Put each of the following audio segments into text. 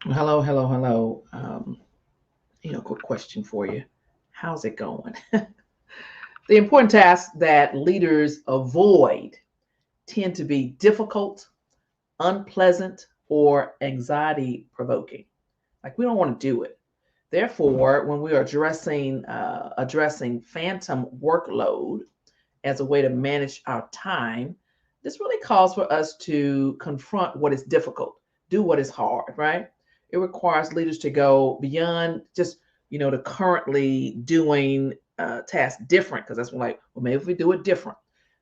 Hello, hello, hello. Quick question for you. How's it going? The important tasks that leaders avoid tend to be difficult, unpleasant, or anxiety provoking. Like we don't want to do it. Therefore, when we are addressing phantom workload as a way to manage our time, this really calls for us to confront what is difficult, do what is hard, right? It requires leaders to go beyond just, the currently doing tasks different, because that's like, well, maybe if we do it different,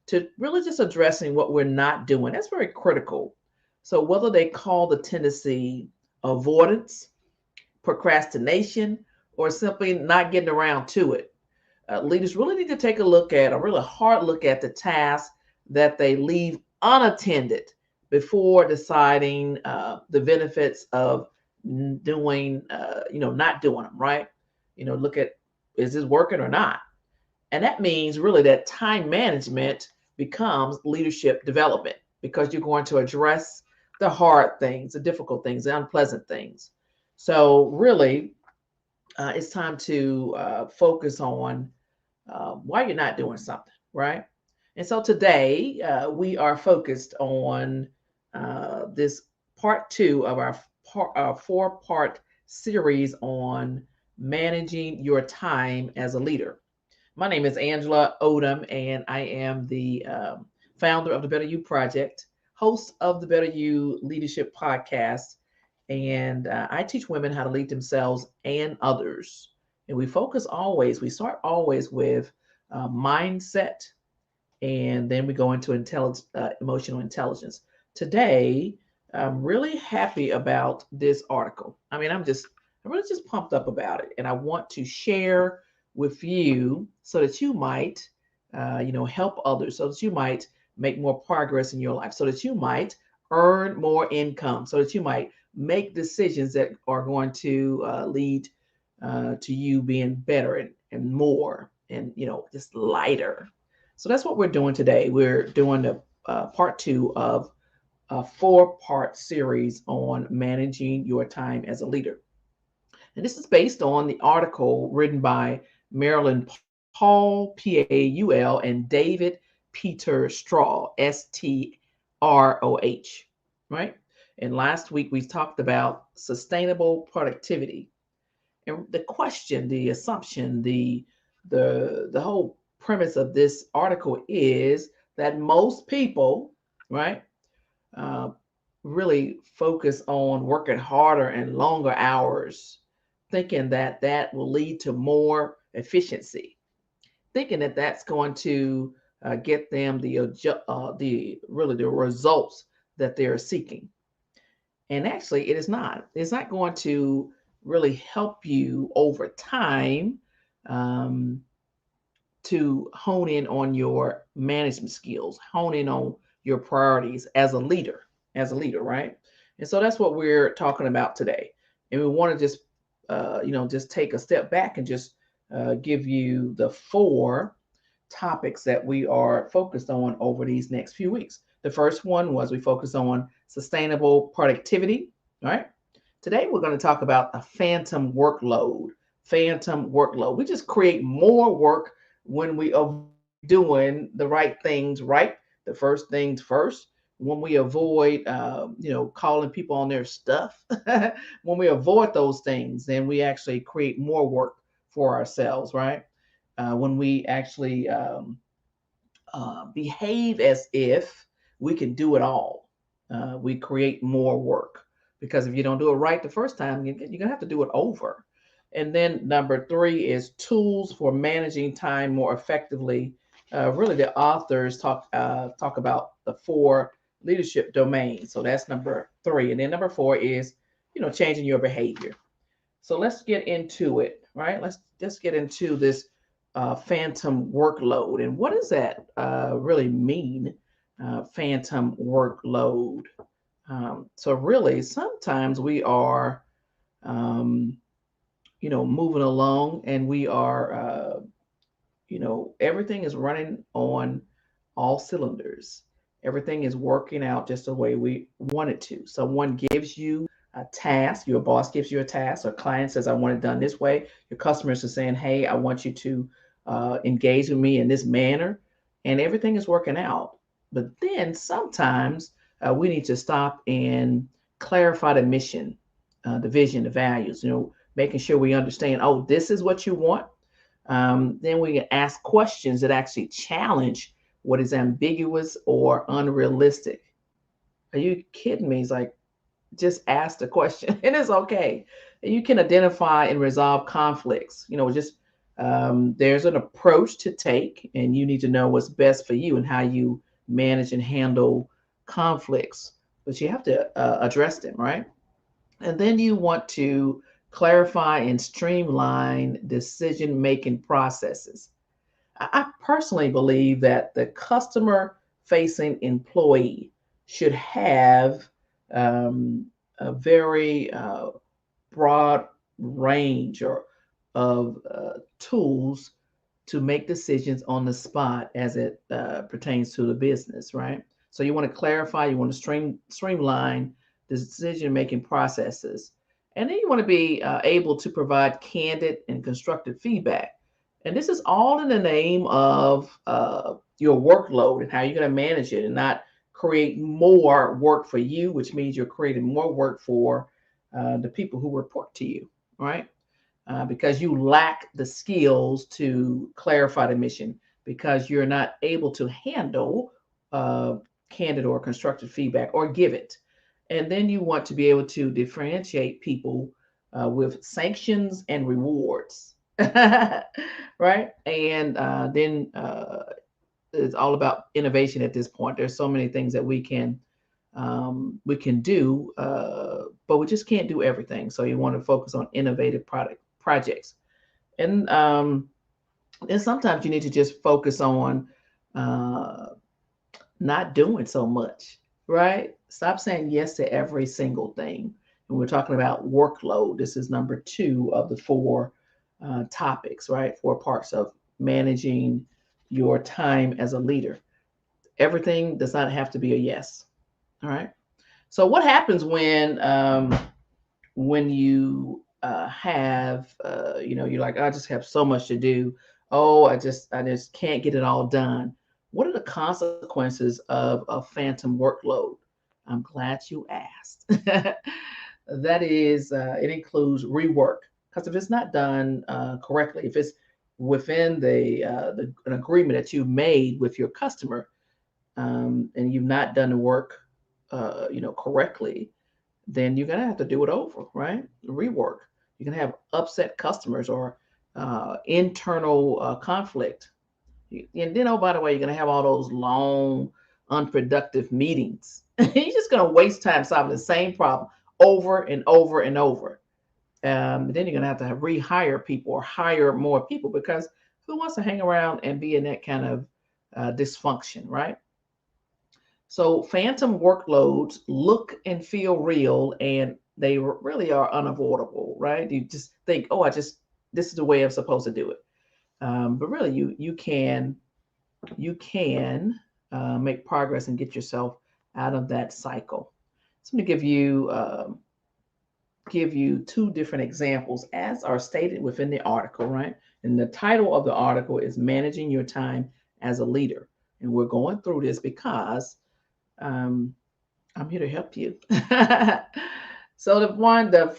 to really just addressing what we're not doing. That's very critical. So, whether they call the tendency avoidance, procrastination, or simply not getting around to it, leaders really need to take a really hard look at the tasks that they leave unattended before deciding the benefits of not doing them, right? Look at, is this working or not? And that means really that time management becomes leadership development because you're going to address the hard things, the difficult things, the unpleasant things. So, really, it's time to focus on why you're not doing something, right? And so today we are focused on this part two of our four-part series on managing your time as a leader. My name is Angela Odom, and I am the founder of the Better You Project, host of the Better You Leadership Podcast, and I teach women how to lead themselves and others. And we start always with mindset, and then we go into emotional intelligence. Today, I'm really happy about this article. I'm really just pumped up about it, and I want to share with you so that you might, help others, so that you might make more progress in your life, so that you might earn more income, so that you might make decisions that are going to lead to you being better and more and just lighter. So that's what we're doing today. We're doing the part two of a four-part series on managing your time as a leader. And this is based on the article written by Marilyn Paul, Paul, and David Peter Stroh, Stroh, right? And last week we talked about sustainable productivity. And the question, the assumption, the whole premise of this article is that most people, right, uh, really focus on working harder and longer hours, thinking that that will lead to more efficiency, thinking that that's going to get them the really the results that they're seeking. And actually, it is not. It's not going to really help you over time um, to hone in on your management skills, hone in on your priorities as a leader, right? And so that's what we're talking about today. And we want to just, just take a step back and just give you the four topics that we are focused on over these next few weeks. The first one was we focused on sustainable productivity, right? Today we're going to talk about a phantom workload. Phantom workload. We just create more work when we avoid doing the right things right, the first things first. When we avoid, calling people on their stuff. When we avoid those things, then we actually create more work for ourselves, right? When we actually behave as if we can do it all, we create more work because if you don't do it right the first time, you're going to have to do it over. And then number three is tools for managing time more effectively. Really, the authors talk about the four leadership domains. So that's number three, and then number four is changing your behavior. So let's get into it, right? Let's just get into this phantom workload. And what does that really mean, phantom workload? So, really, sometimes we are, um, moving along and we are, everything is running on all cylinders. Everything is working out just the way we want it to. Someone gives you a task. Your boss gives you a task, or client says, I want it done this way. Your customers are saying, hey, I want you to engage with me in this manner, and everything is working out. But then sometimes we need to stop and clarify the mission, the vision, the values, making sure we understand, oh, this is what you want. Then we can ask questions that actually challenge what is ambiguous or unrealistic. Are you kidding me? It's like, just ask the question and it's okay. You can identify and resolve conflicts. Just there's an approach to take, and you need to know what's best for you and how you manage and handle conflicts. But you have to address them, right? And then you want to clarify and streamline decision making processes. I personally believe that the customer facing employee should have a very broad range of tools to make decisions on the spot as it pertains to the business, right? So you want to clarify, you want to streamline the decision making processes, and then you want to be able to provide candid and constructive feedback. And this is all in the name of your workload and how you're going to manage it, and not create more work for you, which means you're creating more work for the people who report to you, right? Because you lack the skills to clarify the mission, because you're not able to handle candid or constructive feedback or give it. And then you want to be able to differentiate people with sanctions and rewards, right? And then it's all about innovation at this point. There's so many things that we can do, but we just can't do everything. So you want to focus on innovative projects, and sometimes you need to just focus on uh, not doing so much, right? Stop saying yes to every single thing. And we're talking about workload. This is number two of the four topics, right? Four parts of managing your time as a leader. Everything does not have to be a yes. All right. So what happens when you have you're like, I just have so much to do. Oh, I just can't get it all done. What are the consequences of a phantom workload? I'm glad you asked. That is, it includes rework, because if it's not done correctly, if it's within the an agreement that you made with your customer, and you've not done the work correctly, then you're gonna have to do it over, right? Rework. You can have upset customers or internal conflict. And then, oh, by the way, you're gonna have all those long, unproductive meetings. You're just gonna waste time solving the same problem over and over and over. Then you're gonna have to rehire people or hire more people, because who wants to hang around and be in that kind of dysfunction, right? So phantom workloads look and feel real, and they really are unavoidable, right? You just think, oh, this is the way I'm supposed to do it. But really, you can make progress and get yourself out of that cycle. So I'm going to give you two different examples, as are stated within the article, right? And the title of the article is Managing Your Time as a Leader. And we're going through this because um, I'm here to help you. So the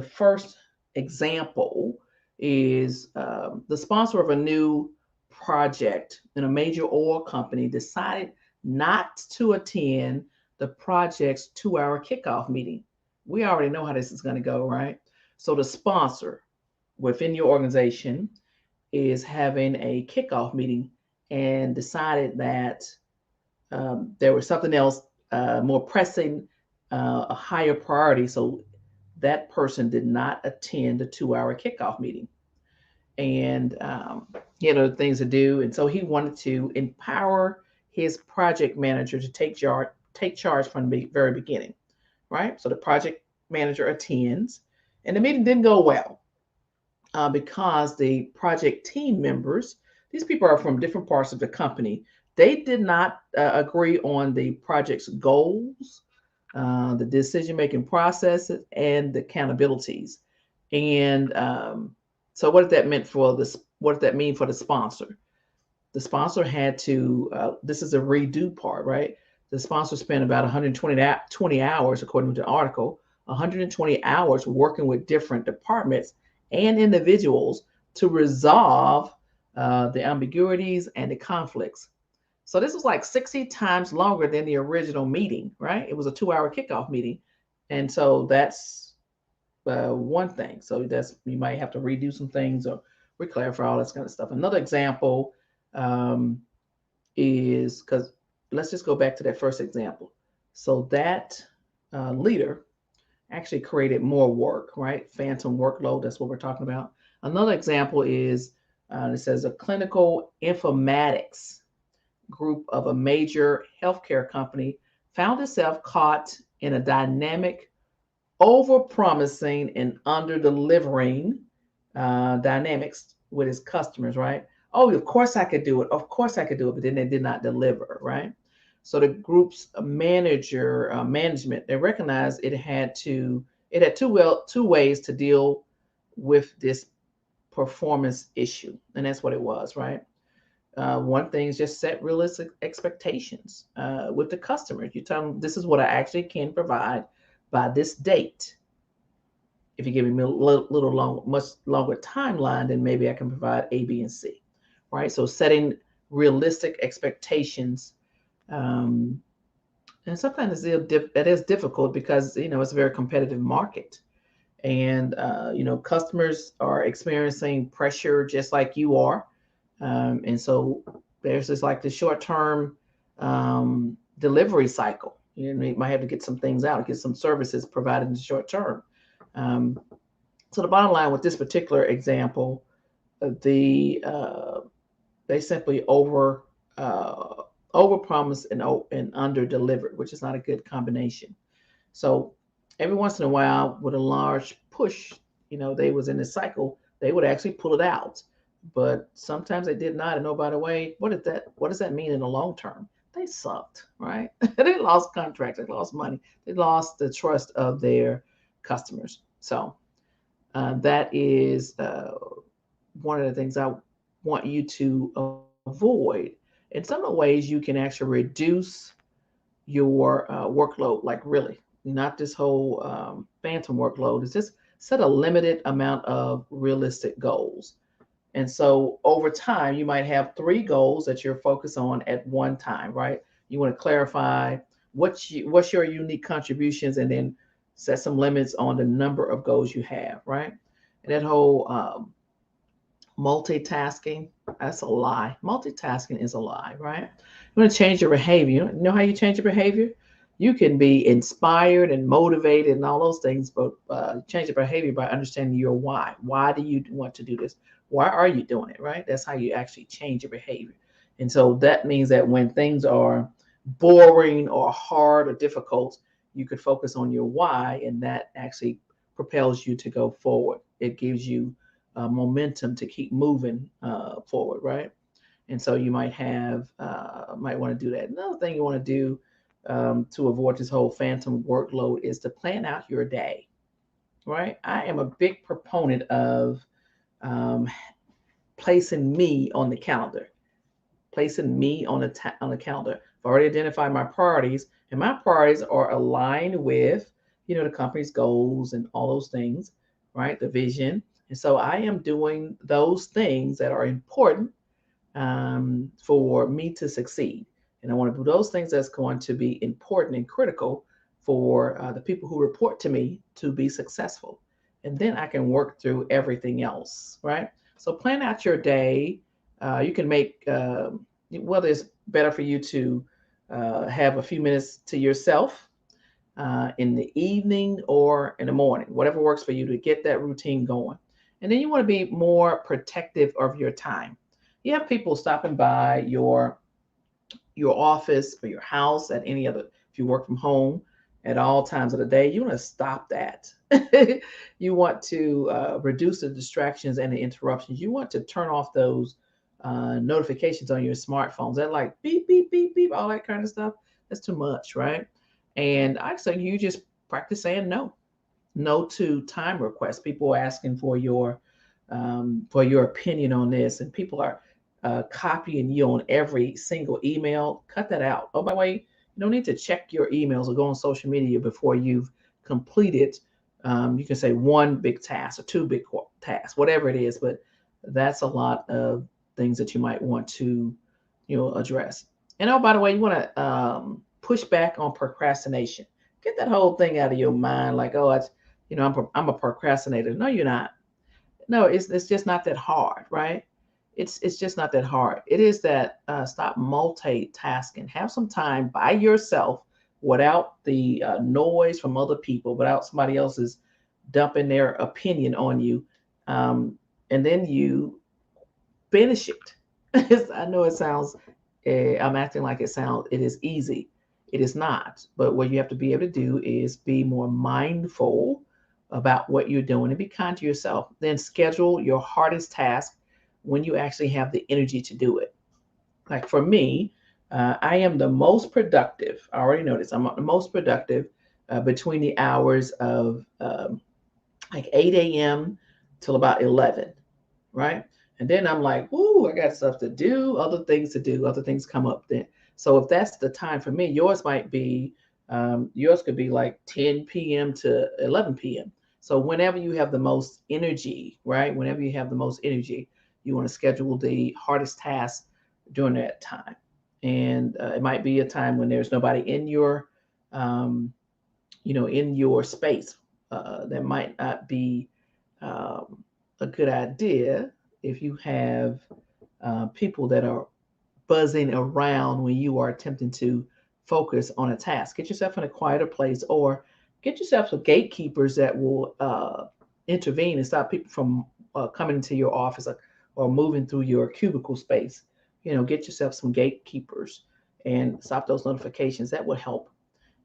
first example is the sponsor of a new project in a major oil company decided not to attend the project's 2-hour kickoff meeting. We already know how this is going to go, right? So the sponsor within your organization is having a kickoff meeting and decided that there was something else more pressing, a higher priority. So that person did not attend the 2-hour kickoff meeting. And he had other things to do. And so he wanted to empower his project manager to take charge from the very beginning, right? So the project manager attends, and the meeting didn't go well because the project team members, these people are from different parts of the company, they did not agree on the project's goals, the decision-making processes, and the accountabilities. And so what did that mean for this? What did that mean for the sponsor? The sponsor had to, this is a redo part, right? The sponsor spent about 120 hours, according to the article, 120 hours working with different departments and individuals to resolve the ambiguities and the conflicts. So this was like 60 times longer than the original meeting, right? It was a 2 hour kickoff meeting. And so that's one thing. So that's, you might have to redo some things or reclarify all this kind of stuff. Another example um, is, because let's just go back to that first example. So that leader actually created more work, right? Phantom workload, that's what we're talking about. Another example is it says a clinical informatics group of a major healthcare company found itself caught in a dynamic, over promising and under delivering dynamics with its customers, right? Oh, of course I could do it. Of course I could do it, but then they did not deliver, right? So the group's management, they recognized it had two ways to deal with this performance issue, and that's what it was, right? One thing is just set realistic expectations with the customers. You tell them this is what I actually can provide by this date. If you give me a little long, much longer timeline, then maybe I can provide A, B, and C, right? So setting realistic expectations, um, and sometimes that is difficult because it's a very competitive market, and customers are experiencing pressure just like you are, and so there's this like the short term delivery cycle. You might have to get some things out, get some services provided in the short term. Um, so the bottom line with this particular example, they simply over promise and under delivered, which is not a good combination. So every once in a while, with a large push, they was in this cycle, they would actually pull it out. But sometimes they did not. And oh, by the way, what does that mean in the long term? They sucked, right? They lost contracts, they lost money, they lost the trust of their customers. So that is one of the things I want you to avoid. And some of the ways you can actually reduce your workload, like really, not this whole phantom workload, is just set a limited amount of realistic goals. And so over time, you might have three goals that you're focused on at one time, right? You want to clarify what's your unique contributions, and then set some limits on the number of goals you have, right? And that whole multitasking, that's a lie. Multitasking is a lie, right? You want to change your behavior. You know how you change your behavior? You can be inspired and motivated and all those things, but change your behavior by understanding your why. Why do you want to do this? Why are you doing it, right? That's how you actually change your behavior. And so that means that when things are boring or hard or difficult, you could focus on your why, and that actually propels you to go forward. It gives you momentum to keep moving forward, right? And so you might want to do that. Another thing you want to do to avoid this whole phantom workload is to plan out your day, right? I am a big proponent of um, placing me on the calendar, placing me on the calendar. I've already identified my priorities, and my priorities are aligned with the company's goals and all those things, right? The vision. And so I am doing those things that are important for me to succeed. And I want to do those things that's going to be important and critical for the people who report to me to be successful. And then I can work through everything else, right? So plan out your day. You can make, whether it's better for you to have a few minutes to yourself in the evening or in the morning, whatever works for you to get that routine going. And then you want to be more protective of your time. You have people stopping by your office or your house at any other, if you work from home at all times of the day, you want to stop that. You want to reduce the distractions and the interruptions. You want to turn off those notifications on your smartphones that like beep, beep, beep, beep, all that kind of stuff. That's too much, right? And I say you just practice saying no. No to time requests. People are asking for your opinion on this, and people are copying you on every single email. Cut that out. Oh, by the way, you don't need to check your emails or go on social media before you've completed. You can say one big task or two big tasks, whatever it is, but that's a lot of things that you might want to, address. And oh, by the way, you want to push back on procrastination. Get that whole thing out of your mind, like, oh, I'm a procrastinator. No, you're not. No, it's just not that hard, right? It's just not that hard. It is that stop multitasking. Have some time by yourself without the noise from other people, without somebody else's dumping their opinion on you, um, and then you finish it. I know it sounds. I'm acting like it is easy. It is not. But what you have to be able to do is be more mindful about what you're doing and be kind to yourself. Then schedule your hardest task when you actually have the energy to do it. Like for me, I am the most productive. I already know this. I'm the most productive between the hours of like 8 a.m. till about 11, right? And then I'm like, "Ooh, I got stuff to do, other things to do, other things come up then." So if that's the time for me, yours could be like 10 p.m. to 11 p.m. So whenever you have the most energy, right? Whenever you have the most energy, you want to schedule the hardest task during that time. And it might be a time when there's nobody um, in your space. That might not be um, a good idea if you have people that are buzzing around when you are attempting to focus on a task. Get yourself in a quieter place, or get yourself some gatekeepers that will intervene and stop people from coming into your office, or moving through your cubicle space. Get yourself some gatekeepers and stop those notifications. That would help.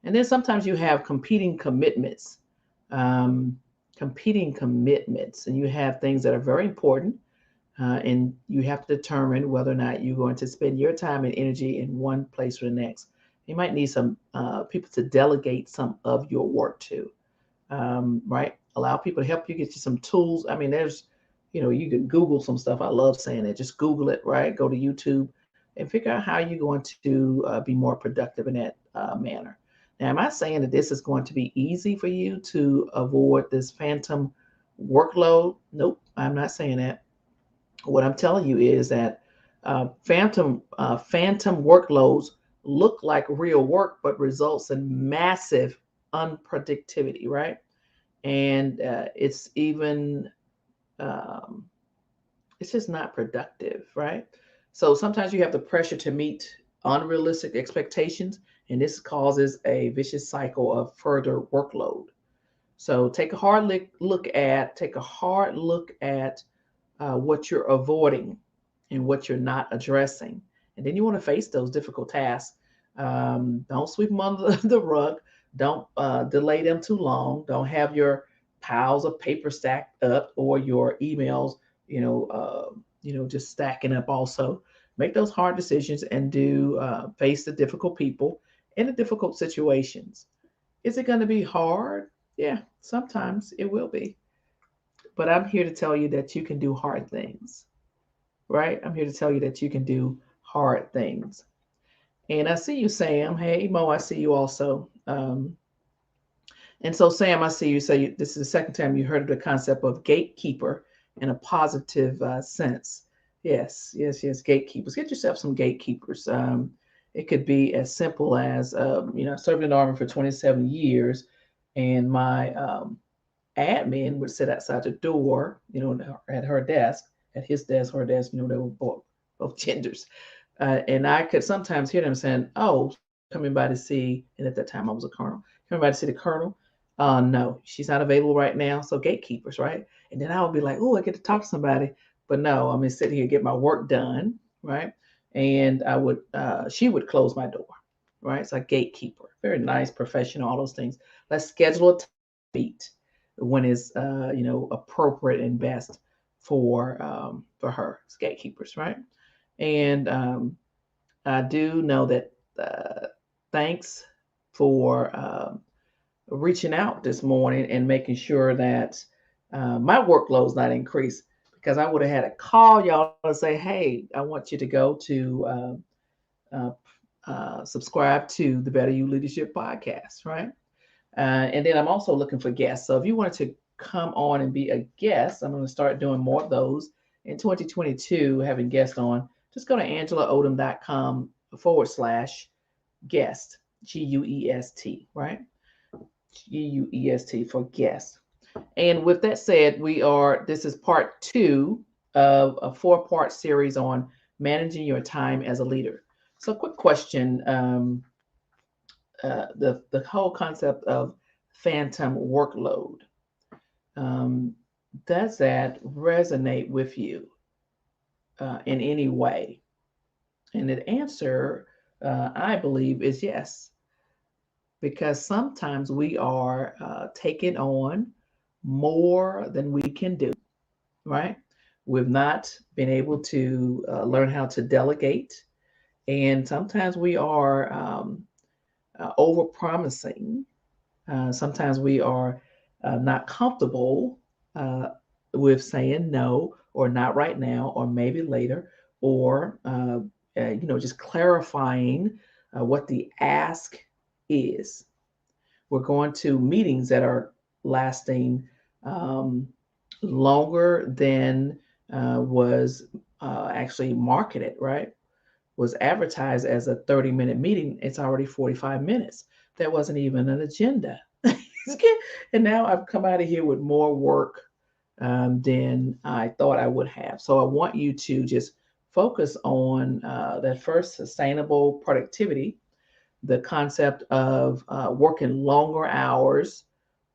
And then sometimes you have um, competing commitments, and you have things that are very important, and you have to determine whether or not you're going to spend your time and energy in one place or the next. You might need some people to delegate some of your work to, right? Allow people to help you, get you some tools. I mean, you can Google some stuff. I love saying it. Just Google it, right? Go to YouTube and figure out how you're going to be more productive in that manner. Now, am I saying that this is going to be easy for you to avoid this phantom workload? Nope, I'm not saying that. What I'm telling you is that phantom workloads look like real work, but results in massive unpredictability, right? And um, it's just not productive, right? So sometimes you have the pressure to meet unrealistic expectations, and this causes a vicious cycle of further workload. So take a hard look at what you're avoiding and what you're not addressing. And then you want to face those difficult tasks. Don't sweep them under the rug. Don't delay them too long. Don't have your piles of paper stacked up, or your emails, just stacking up. Also, make those hard decisions and do face the difficult people in the difficult situations. Is it going to be hard? Yeah, sometimes it will be. But I'm here to tell you that you can do hard things, right? I'm here to tell you that you can do hard things. And I see you, Sam. Hey, Mo, I see you also. And so, Sam, I see you say this is the second time you heard of the concept of gatekeeper in a positive sense. Yes, yes, yes, gatekeepers. Get yourself some gatekeepers. It could be as simple as, I served in the Army for 27 years, and my admin would sit outside the door, at her desk, at his desk, her desk, they were both genders. And I could sometimes hear them saying, "Oh, coming by to see," and at that time I was a colonel, coming by to see the colonel. No, she's not available right now. So gatekeepers, right? And then I would be like, "Oh, I get to talk to somebody," but no, I'm gonna sit here and get my work done, right? And she would close my door, right? It's like gatekeeper, very nice, professional, all those things. Let's schedule a meet when it's appropriate and best for her. It's gatekeepers, right? And I do know that thanks for reaching out this morning and making sure that my workload's not increased, because I would have had to call y'all and say, hey, I want you to go to uh, subscribe to the Better You Leadership podcast, right? And then I'm also looking for guests. So if you wanted to come on and be a guest, I'm going to start doing more of those in 2022, having guests on. Just go to angelaodom.com/guest, GUEST, right? GUEST for guests. And with that said, this is part 2 of a 4-part series on managing your time as a leader. So, quick question. The whole concept of phantom workload, does that resonate with you in any way? And the answer, I believe, is yes, because sometimes we are taking on more than we can do, right? We've not been able to learn how to delegate, and sometimes we are over promising. Sometimes we are not comfortable with saying no, or not right now, or maybe later, or just clarifying what the ask is. We're going to meetings that are lasting um, longer than was actually marketed, right? Was advertised as a 30-minute meeting. It's already 45 minutes. That wasn't even an agenda. And now I've come out of here with more work than I thought I would have. So I want you to just focus on that first, sustainable productivity, the concept of working longer hours,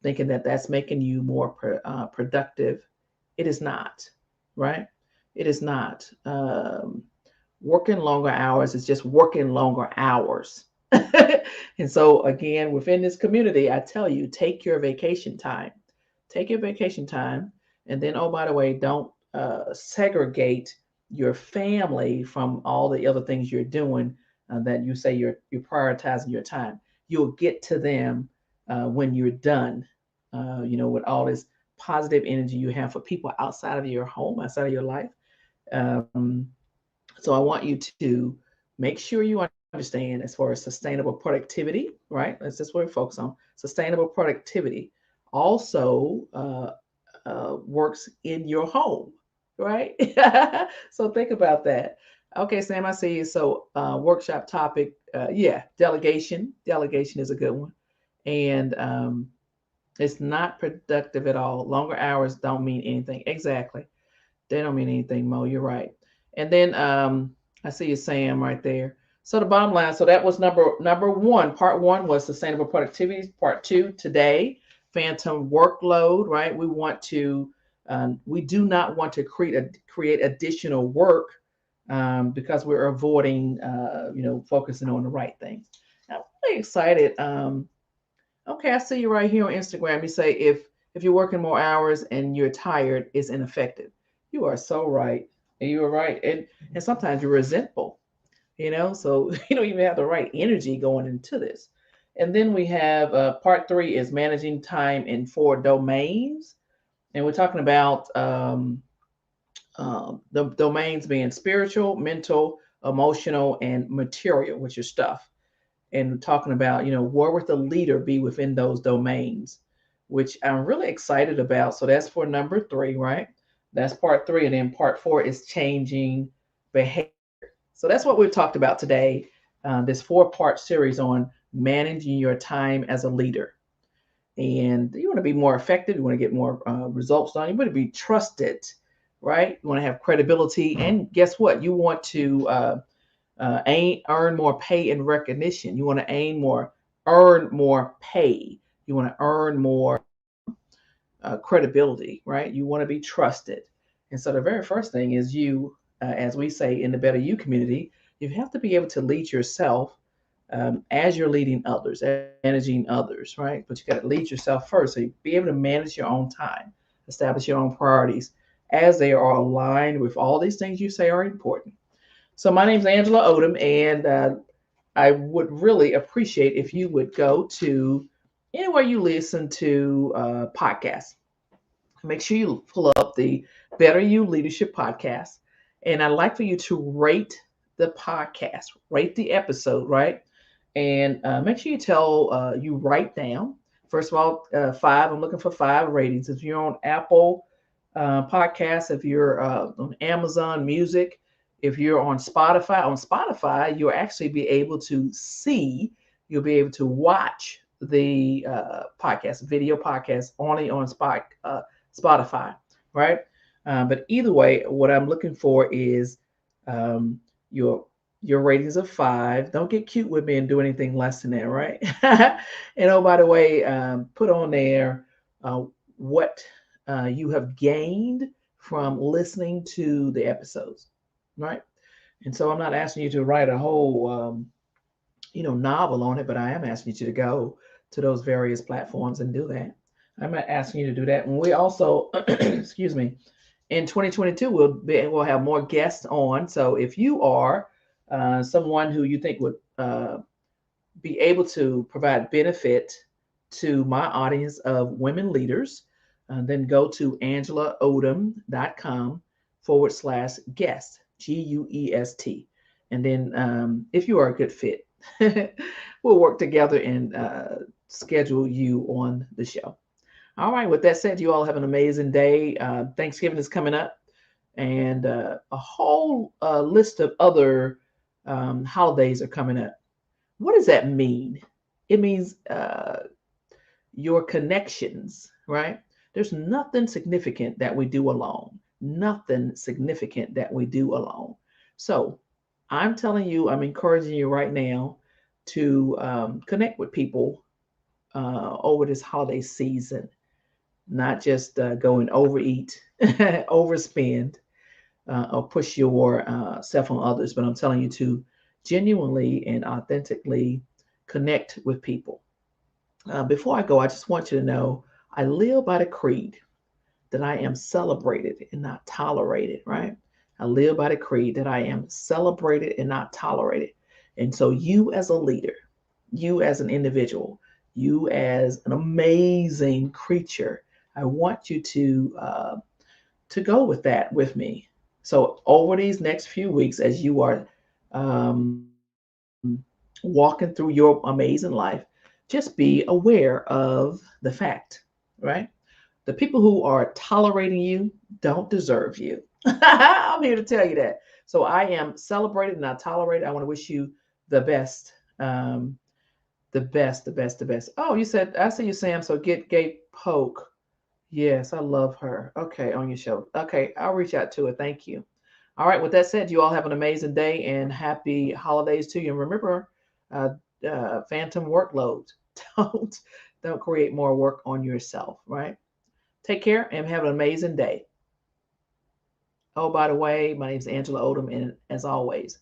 thinking that that's making you more productive. It is not, right? It is not. Working longer hours is just working longer hours. And so, again, within this community, I tell you, take your vacation time. Take your vacation time. And then, oh, by the way, don't segregate your family from all the other things you're doing that you say you're prioritizing your time. You'll get to them when you're done, with all this positive energy you have for people outside of your home, outside of your life. Um, so I want you to make sure you understand, as far as sustainable productivity, right? That's just what we focus on. Sustainable productivity also works in your home, right? So think about that. Okay, Sam, I see you. So workshop topic, yeah, delegation. Delegation is a good one. And it's not productive at all. Longer hours don't mean anything. Exactly. They don't mean anything, Mo. You're right. And then I see you, Sam, right there. So the bottom line, so that was number one. Part 1 was sustainable productivity. Part 2 today, phantom workload. Right? We do not want to create additional work because we're avoiding, focusing on the right things. I'm really excited. Okay, I see you right here on Instagram. You say if you're working more hours and you're tired, it's ineffective. You are so right. You are right. And sometimes you're resentful, so you don't even have the right energy going into this. And then we have part 3 is managing time in 4 domains. And we're talking about the domains being spiritual, mental, emotional, and material, which is stuff. And talking about, where would the leader be within those domains, which I'm really excited about. So that's for number 3, right? That's part 3. And then part 4 is changing behavior. So that's what we've talked about today. This 4-part series on managing your time as a leader. And you want to be more effective. You want to get more results done. You want to be trusted, right? You want to have credibility. And guess what? You want to earn more pay and recognition. You want to earn more pay. You want to earn more credibility, right? You want to be trusted. And so the very first thing is as we say in the Better You community, you have to be able to lead yourself as you're leading others, managing others, right? But you got to lead yourself first. So you be able to manage your own time, establish your own priorities as they are aligned with all these things you say are important. So my name is Angela Odom, and I would really appreciate if you would go to anywhere you listen to podcasts. Make sure you pull up the Better You Leadership podcast. And I'd like for you to rate the podcast, rate the episode, right? And make sure you you write down, first of all, five. I'm looking for five ratings. If you're on Apple Podcasts, if you're on Amazon Music, if you're on Spotify, you'll actually be able to see, you'll be able to watch the podcast, video podcast only on Spotify, right? But either way, what I'm looking for is um, your your ratings of five. Don't get cute with me and do anything less than that, right? And oh, by the way, put on there what you have gained from listening to the episodes, right? And so I'm not asking you to write a whole novel on it, but I am asking you to go to those various platforms and do that. I'm not asking you to do that. And we also, excuse me, in 2022, we'll have more guests on. So if you are someone who you think would be able to provide benefit to my audience of women leaders, then go to angelaodom.com/guest, GUEST. And then if you are a good fit, we'll work together and schedule you on the show. All right. With that said, you all have an amazing day. Thanksgiving is coming up, and a whole list of other holidays are coming up. What does that mean? It means your connections, right? There's nothing significant that we do alone. Nothing significant that we do alone. So I'm telling you, I'm encouraging you right now to connect with people over this holiday season, not just go and overeat, overspend, or push yourself on others, but I'm telling you to genuinely and authentically connect with people. Before I go, I just want you to know I live by the creed that I am celebrated and not tolerated, right? I live by the creed that I am celebrated and not tolerated. And so, you as a leader, you as an individual, you as an amazing creature, I want you to go with that with me. So over these next few weeks, as you are um, walking through your amazing life, just be aware of the fact, right? The people who are tolerating you don't deserve you. I'm here to tell you that. So I am celebrated, not tolerated. I want to wish you the best, the best, the best, the best. Oh, you said I see you, Sam. So get Gate Poke. Yes, I love her. Okay, on your show. Okay, I'll reach out to her. Thank you. All right, with that said, you all have an amazing day and happy holidays to you. And remember, uh, phantom workload. Don't don't create more work on yourself, right? Take care and have an amazing day. Oh, by the way, my name is Angela Odom, and as always,